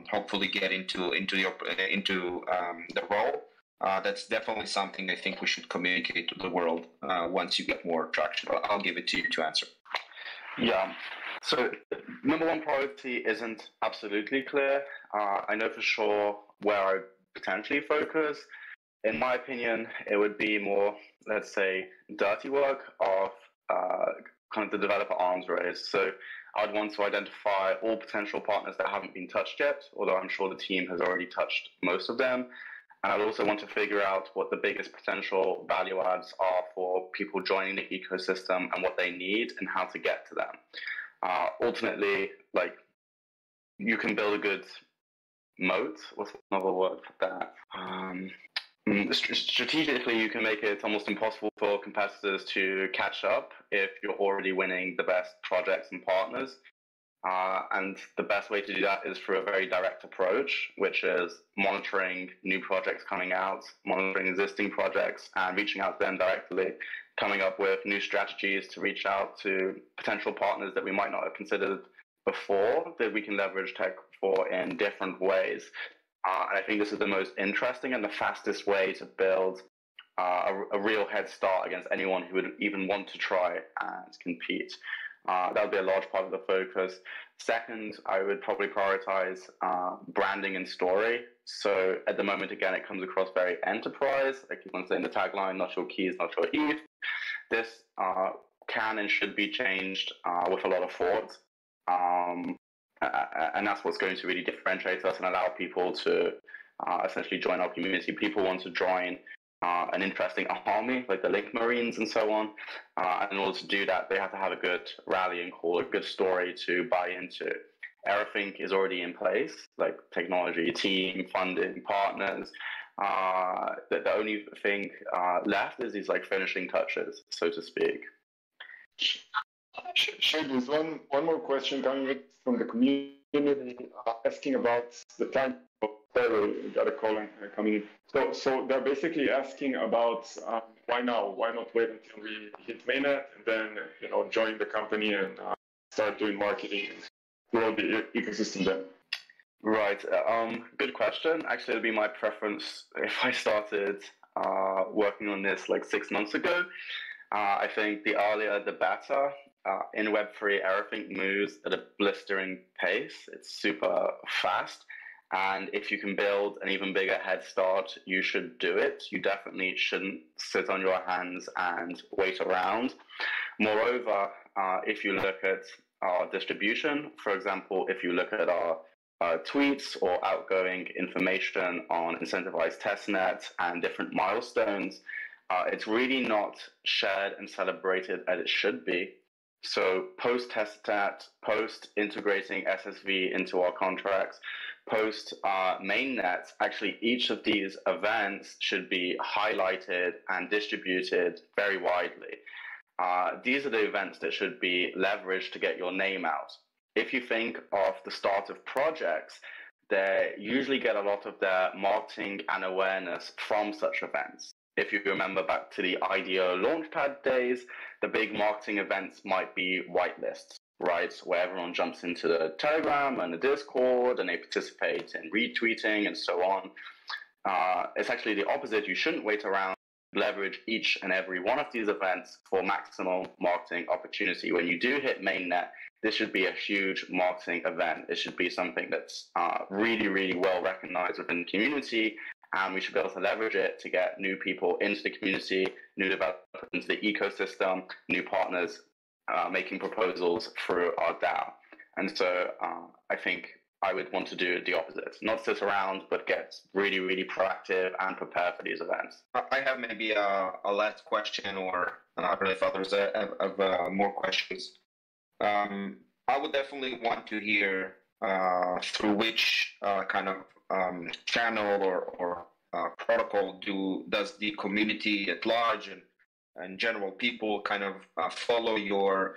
hopefully get into the role. That's definitely something I think we should communicate to the world once you get more traction. I'll give it to you to answer. Yeah. So number one priority isn't absolutely clear. I know for sure where I potentially focus. In my opinion, it would be more, let's say, dirty work of kind of the developer arms race. So I'd want to identify all potential partners that haven't been touched yet, although I'm sure the team has already touched most of them. And I'd also want to figure out what the biggest potential value adds are for people joining the ecosystem and what they need and how to get to them. Ultimately, like, you can build a good moat. What's another word for that? Strategically, you can make it almost impossible for competitors to catch up if you're already winning the best projects and partners. And the best way to do that is through a very direct approach, which is monitoring new projects coming out, monitoring existing projects, and reaching out to them directly, coming up with new strategies to reach out to potential partners that we might not have considered before, that we can leverage tech for in different ways. And I think this is the most interesting and the fastest way to build a real head start against anyone who would even want to try and compete. That would be a large part of the focus. Second, I would probably prioritize branding and story. So at the moment, again, it comes across very enterprise. I keep on saying the tagline, not your keys, not your ETH. This can and should be changed with a lot of thought. And that's what's going to really differentiate us and allow people to essentially join our community. People want to join an interesting army, like the Link Marines and so on. And in order to do that, they have to have a good rallying call, a good story to buy into. Everything is already in place, like technology, team, funding, partners. The only thing left is these like finishing touches, so to speak. Shad, there's one more question coming from the community asking about the time. We got a call coming in. So they're basically asking about why now? Why not wait until we hit mainnet and then join the company and start doing marketing and grow the ecosystem then? Right. Good question. Actually, it'd be my preference if I started working on this like 6 months ago. I think the earlier the better. In Web3, everything moves at a blistering pace. It's super fast. And if you can build an even bigger head start, you should do it. You definitely shouldn't sit on your hands and wait around. Moreover, if you look at our distribution, for example, if you look at our tweets or outgoing information on incentivized testnet and different milestones, it's really not shared and celebrated as it should be. So post testnet, post integrating SSV into our contracts, post mainnet, actually each of these events should be highlighted and distributed very widely. These are the events that should be leveraged to get your name out. If you think of the start of projects, they usually get a lot of their marketing and awareness from such events. If you remember back to the IDO Launchpad days, the big marketing events might be whitelists, right? Where everyone jumps into the Telegram and the Discord and they participate in retweeting and so on. It's actually the opposite. You shouldn't wait around. Leverage each and every one of these events for maximal marketing opportunity. When you do hit mainnet, this should be a huge marketing event. It should be something that's really, really well recognized within the community. And we should be able to leverage it to get new people into the community, new developers into the ecosystem, new partners making proposals through our DAO. And so I think I would want to do the opposite, not sit around, but get really, really proactive and prepare for these events. I have maybe a last question, or I don't know if others have more questions. I would definitely want to hear through which kind of channel or protocol does the community at large and general people kind of follow your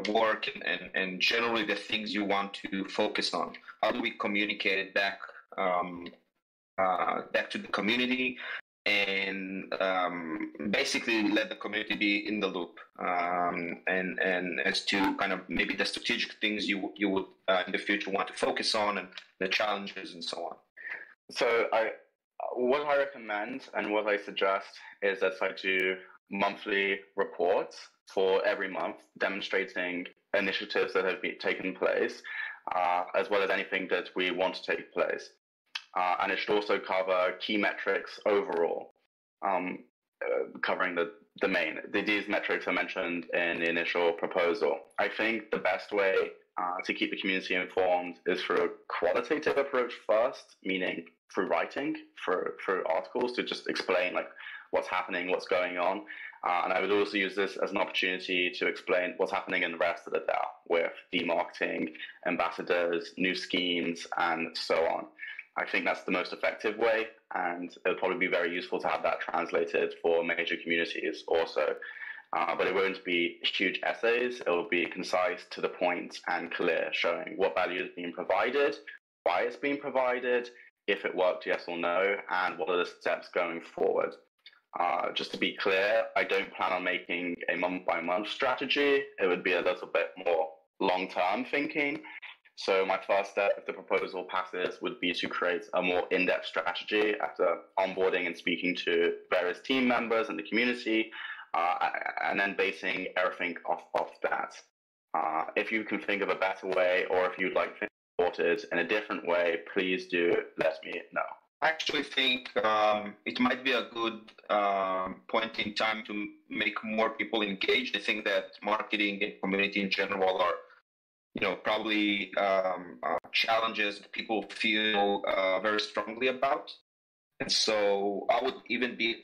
work and generally the things you want to focus on. How do we communicate it back to the community and basically let the community be in the loop and as to kind of maybe the strategic things you would in the future want to focus on and the challenges and so on? So what I recommend and what I suggest is that I do monthly reports for every month demonstrating initiatives that have taken place, as well as anything that we want to take place. And it should also cover key metrics overall, covering the main. These metrics are mentioned in the initial proposal. I think the best way to keep the community informed is through a qualitative approach first, meaning through writing, through articles to just explain like what's happening, what's going on. And I would also use this as an opportunity to explain what's happening in the rest of the DAO with demarketing, ambassadors, new schemes, and so on. I think that's the most effective way, and it'll probably be very useful to have that translated for major communities also. But it won't be huge essays. It will be concise, to the point, and clear, showing what value is being provided, why it's being provided, if it worked, yes or no, and what are the steps going forward. Just to be clear, I don't plan on making a month-by-month strategy. It would be a little bit more long-term thinking. So my first step, if the proposal passes, would be to create a more in-depth strategy after onboarding and speaking to various team members and the community, and then basing everything off that. If you can think of a better way, or if you'd like to support it in a different way, please do let me know. I actually think it might be a good point in time to make more people engaged. I think that marketing and community in general are, probably challenges that people feel very strongly about. And so I would even be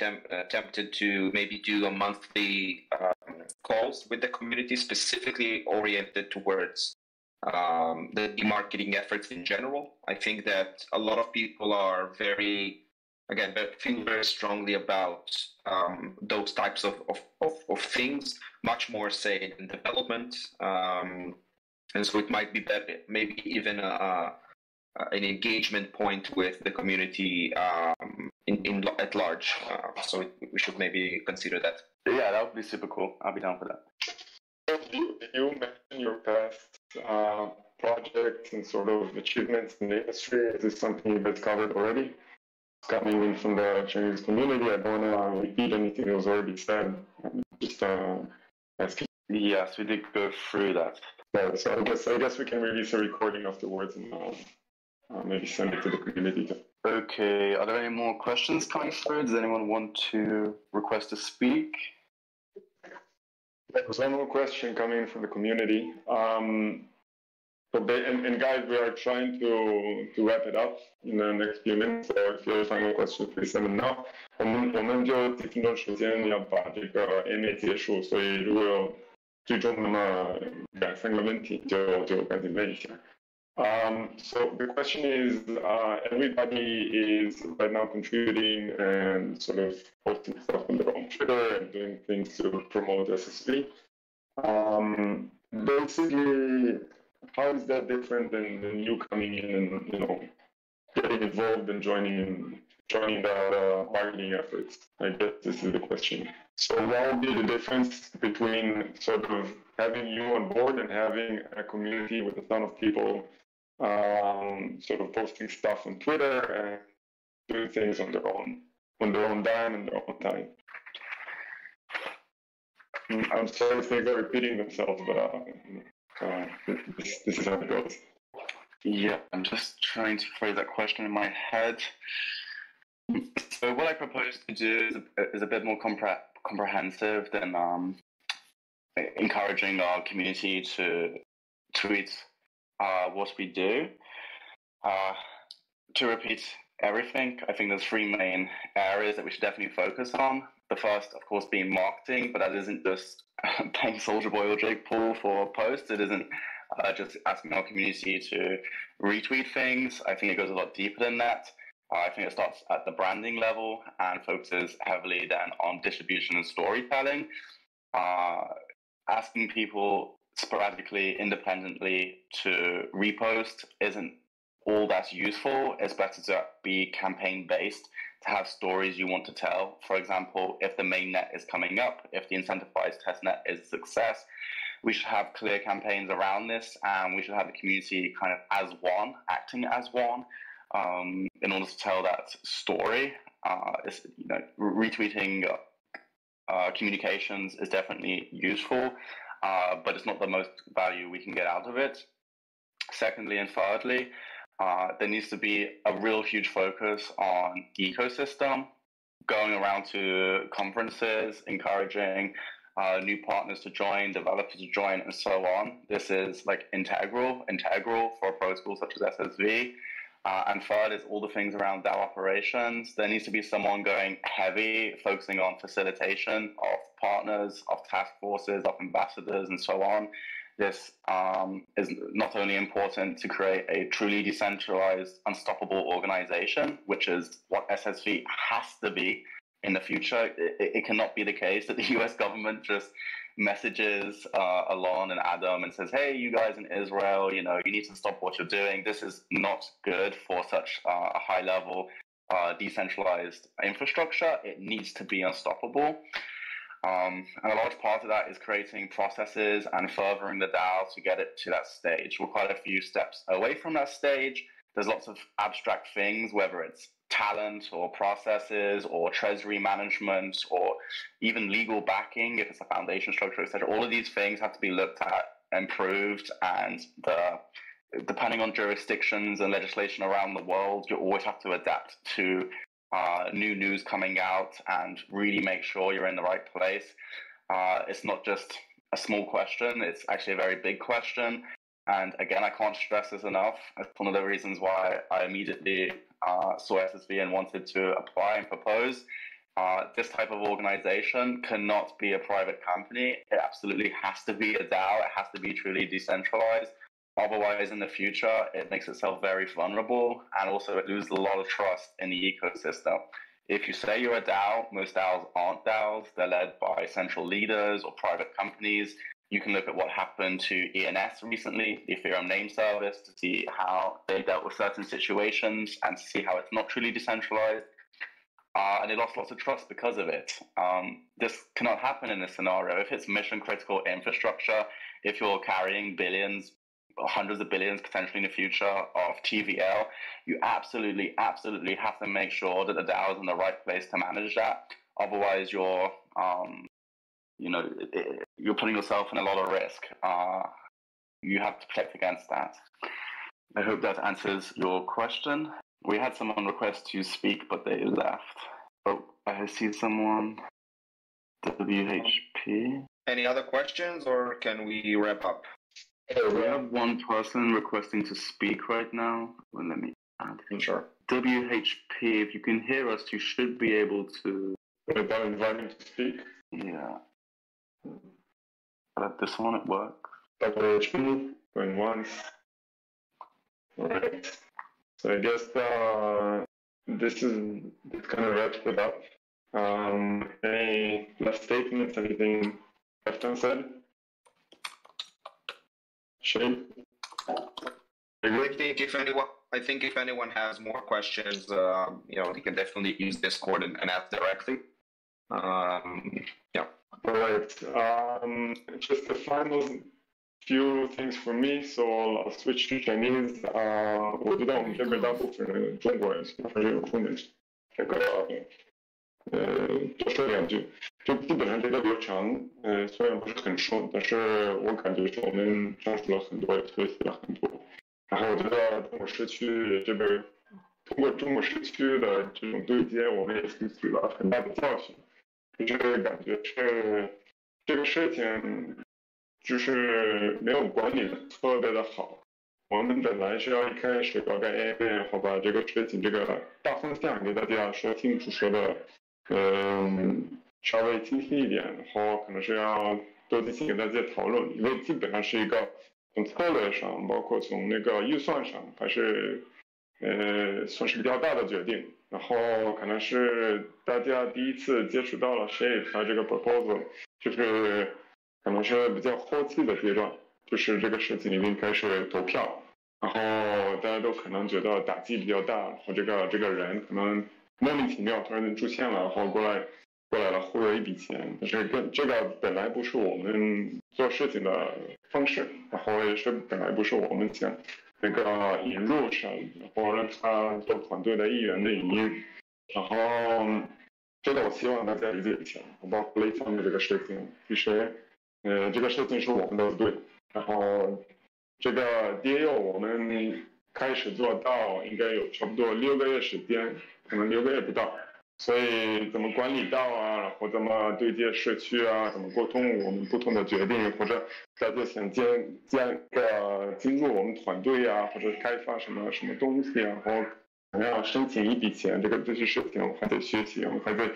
tempted to maybe do a monthly calls with the community specifically oriented towards the marketing efforts in general. I think that a lot of people are feel very strongly about those types of things, much more, say, in development. And so it might be better, maybe even an engagement point with the community at large. So we should maybe consider that. Yeah, that would be super cool. I'll be down for that. You mentioned your past projects and sort of achievements in the industry. Is this something you guys covered already? Coming in from the Chinese community, I don't want to repeat anything that was already said. Just asking. Yes, we did go through that. Yeah, so I guess we can release a recording afterwards and maybe send it to the community. Okay, are there any more questions coming through? Does anyone want to request to speak? There's one more question coming from the community. And guys, we are trying to wrap it up in the next few minutes. So if you have final questions, please let me know. 我们就几分钟时间要把这个 MA 结束，所以如果有最终那么2-3个问题，就赶紧问一下。So the question is, everybody is right now contributing and sort of posting stuff on their own Twitter and doing things to promote SSV. Basically, how is that different than you coming in and getting involved and joining the marketing efforts? I guess this is the question. So what would be the difference between sort of having you on board and having a community with a ton of people sort of posting stuff on Twitter and doing things on their own dime and their own time? I'm sorry if things are repeating themselves, but this is how it goes. Yeah, I'm just trying to phrase that question in my head. So what I propose to do is a bit more comprehensive than encouraging our community to tweet what we do. To repeat everything, I think there's three main areas that we should definitely focus on. The first, of course, being marketing, but that isn't just playing Soldier Boy or Jake Paul for posts. It isn't just asking our community to retweet things. I think it goes a lot deeper than that. I think it starts at the branding level and focuses heavily then on distribution and storytelling. Asking people sporadically, independently to repost isn't all that's useful. It's better to be campaign-based, to have stories you want to tell. For example, if the main net is coming up, if the incentivized test net is a success, we should have clear campaigns around this, and we should have the community kind of as one, acting as one, in order to tell that story. Retweeting communications is definitely useful, but it's not the most value we can get out of it. Secondly and thirdly, there needs to be a real huge focus on ecosystem, going around to conferences, encouraging new partners to join, developers to join, and so on. This is like integral for a protocol such as SSV. And third is all the things around DAO operations. There needs to be someone going heavy, focusing on facilitation of partners, of task forces, of ambassadors, and so on. This is not only important to create a truly decentralized, unstoppable organization, which is what SSV has to be in the future. It cannot be the case that the US government just messages Alon and Adam and says, hey, you guys in Israel, you need to stop what you're doing. This is not good for such a high level decentralized infrastructure. It needs to be unstoppable. And a large part of that is creating processes and furthering the DAO to get it to that stage. We're quite a few steps away from that stage. There's lots of abstract things, whether it's talent or processes or treasury management or even legal backing, if it's a foundation structure, etc. All of these things have to be looked at, improved, and depending on jurisdictions and legislation around the world, you always have to adapt to new news coming out and really make sure you're in the right place. It's not just a small question, it's actually a very big question. And again, I can't stress this enough. It's one of the reasons why I immediately saw SSV and wanted to apply and propose. This type of organization cannot be a private company. It absolutely has to be a DAO. It has to be truly decentralized. Otherwise, in the future, it makes itself very vulnerable, and also it loses a lot of trust in the ecosystem. If you say you're a DAO, most DAOs aren't DAOs. They're led by central leaders or private companies. You can look at what happened to ENS recently, the Ethereum name service, to see how they dealt with certain situations and to see how it's not truly decentralized. And they lost lots of trust because of it. This cannot happen in this scenario. If it's mission critical infrastructure, if you're carrying billions, hundreds of billions potentially in the future of TVL, you absolutely have to make sure that the DAO is in the right place to manage that. Otherwise, you're putting yourself in a lot of risk. You have to protect against that. I hope that answers your question. We had someone request to speak, but they left. Oh, I see someone. WHP. Any other questions, or can we wrap up? We have one person requesting to speak right now. Well, let me add. Sure. WHP, if you can hear us, you should be able to. Without inviting to speak? Yeah. But this one, it works. WHP, going once. Alright. So I guess this kind of wraps it up. Any last statements, anything left unsaid? Shane? I think if anyone has more questions, they can definitely use Discord and ask directly. Yeah. All right. Just the final few things for me, so I'll switch to Chinese. 我知道我们这边大部分人中国人还是有中文这个多说两句，就基本上这个流程虽然不是很顺，但是我感觉是我们争取了很多，也学习了很多。然后我觉得中国社区这边通过中国社区的这种对接，我们也吸取了很大的教训。就是感觉是这个事情就是没有管理的特别的好，我们本来是要一开始搞个 AI， 然后把这个事情这个大方向给大家说清楚，说的稍微清晰一点，然后可能是要多进行给大家讨论，因为基本上是一个从策略上，包括从那个预算上，还是算是比较大的决定。然后可能是大家第一次接触到了 Shad 它这个 proposal， 就是可能是比较后期的阶段，就是这个事情已经开始投票，然后大家都可能觉得打击比较大，然后这个人可能莫名其妙突然间出现了，然后过来了忽悠一笔钱，但是这个本来不是我们做事情的方式，然后也是本来不是我们想那个引入上，然后让他做团队的一员的引入，然后这个我希望大家理解一下，包括类方的这个事情，其实这个事情是我们的对，然后这个 DAO 我们开始做到应该有差不多6个月时间，可能6个月不到。所以怎么管理到啊，然后怎么对接社区啊，怎么沟通我们不同的决定，或者大家想进入我们团队啊，或者开发什么东西啊，然后想要申请一笔钱，这些事情我们还得学习，我们还得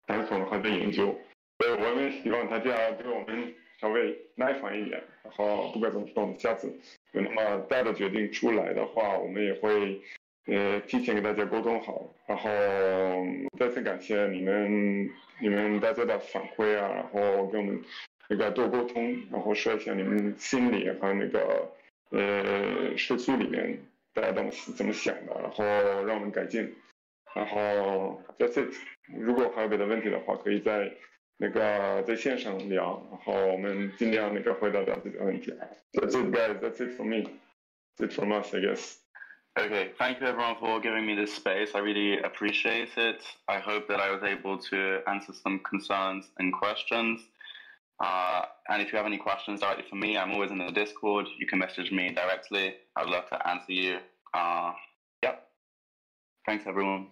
探索，还得研究。所以我们希望大家对我们稍微耐烦一点，然后不管怎么说，我们下次有那么大的决定出来的话，我们也会提前给大家沟通好，然后再次感谢你们大家的反馈啊，然后跟我们那个多沟通，然后说一下你们心里和那个社区里面大家怎么想的，然后让我们改进，然后that's it。如果还有别的问题的话，可以在线上聊，然后我们尽量回答这个问题。That's it, guys. That's it for me. That's it from us, I guess. Okay, thank you everyone for giving me this space. I really appreciate it. I hope that I was able to answer some concerns and questions. And if you have any questions directly for me, I'm always in the Discord. You can message me directly. I'd love to answer you. Yep. Thanks everyone.